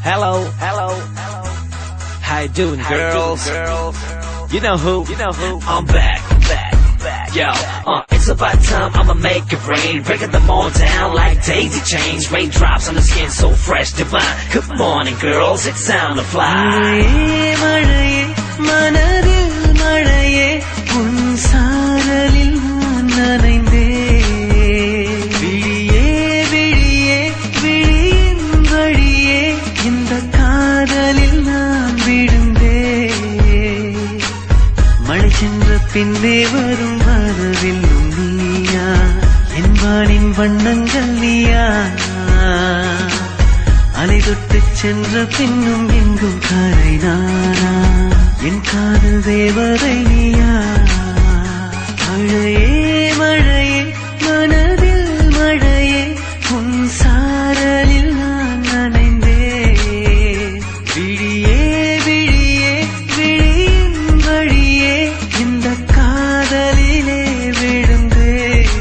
Hello. How you doing, girls? You know who? I'm back. Yo, it's about time I'ma make it rain. Breaking them all down like daisy chains. Raindrops on the skin so fresh, divine. Good morning, girls, it's time to fly. பின்னே வரும் வானவில்லும் நீயா, என் வானின் வண்ணங்கள் நீயா, அலை தொட்டு சென்ற பின்னும் எங்கும் கரை நானா, என் காதல் தேவதை நீயா. மழையே மழையே மனதில் மழையே, உன் சாரலில் நான் நனைந்தேன். விழியே விழியே விழியின் வழியே இந்த காதலிலே விழுந்தேன்.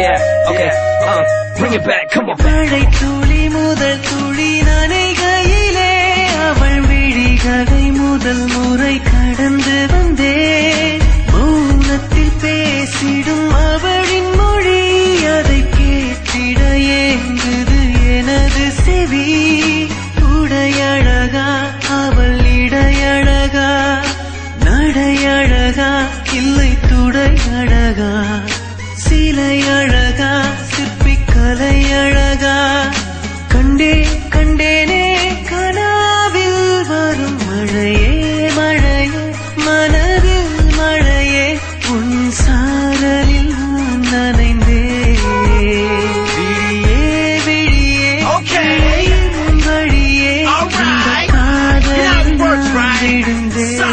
Yeah, okay, bring it back, come on. மழை துளி முதல் துளி நனைகையிலே, அவள் விழிகளை முதல் முறை கடந்து வந்தேன். மௌனத்தில் பேசிடும் அவளின் மொழி, அதை கேட்டிட ஏங்குது எனது செவி. உடையழகா அவள் இடையழகா, நடையழகா இல்லை துடையழகா, சிலை அழகா சிற்பிக்கலை அழகா, கண்டேனே கனாவில் வரும் மழையே மழையே மனதில் மழையே, உன் சாரலில் நான் நனைந்தேன். விழியே விழியே விழியின் வழியே இந்த காதலில் நான் விழுந்தேன்.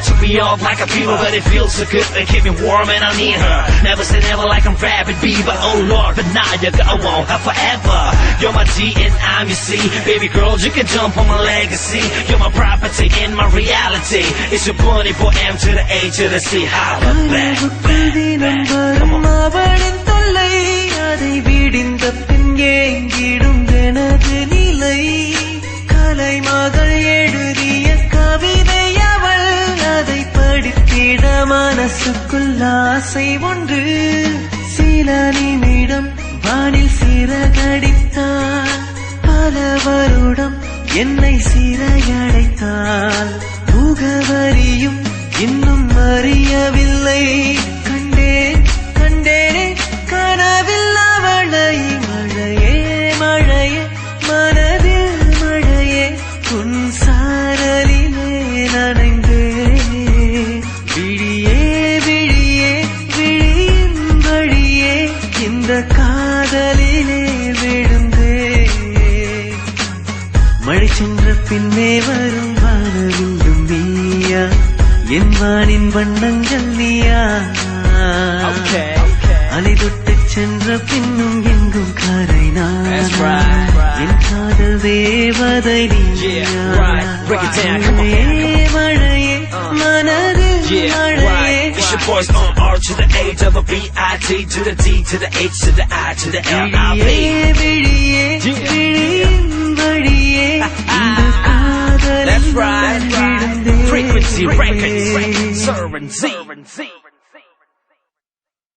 Took me off like a fever, but it feels so good. They keep me warm and I need her. Never say never like I'm Rabid Beaver. Oh Lord, but now I want her forever. You're my D and I'm your C. Baby girl, you can jump on my legacy. You're my property and my reality. It's your bunny for M to the A to the C. Holla back. Come on. அவளின் தொல்லை அதை விடிந்த பின் ஏங்கிடும் எனது நிலை. கலைமகள் எழுதிய கவிதை அவள், அதை படித்திட மனசுக்குள் ஆசை ஒன்று. சில நிமிடம் வானில் சிறகடித்தாள், பல வருடம் என்னை சிறையடைத்தாள். முகவரியும் இன்னும் அறியவில்லை, கண்டேனே கனவில் அவளை. மழையே மழையே மனதில் மழையே, உன் சாரலிலே நனைந்தேன். விழியே விழியே விழியின் வழியே இந்த காதலிலே விழுந்தேன். மழை சென்ற பின்னே வரும் வானவில்லும் நீயா, என் வானின் வண்ணங்கள் நீயா, அலை தொட்டு சென்ற பின்னும் எங்கும் கரை நானா, என் காதல் தேவதை நீயா. மழையே மழையே மனதில் மழையே. It's your boys on R to the A to the B I T to the D to the H to the I to the L I B. விழியே விழியின் வழியே இந்த காதலில் நான் விழுந்தேன். Frequency Records, Sir and Z.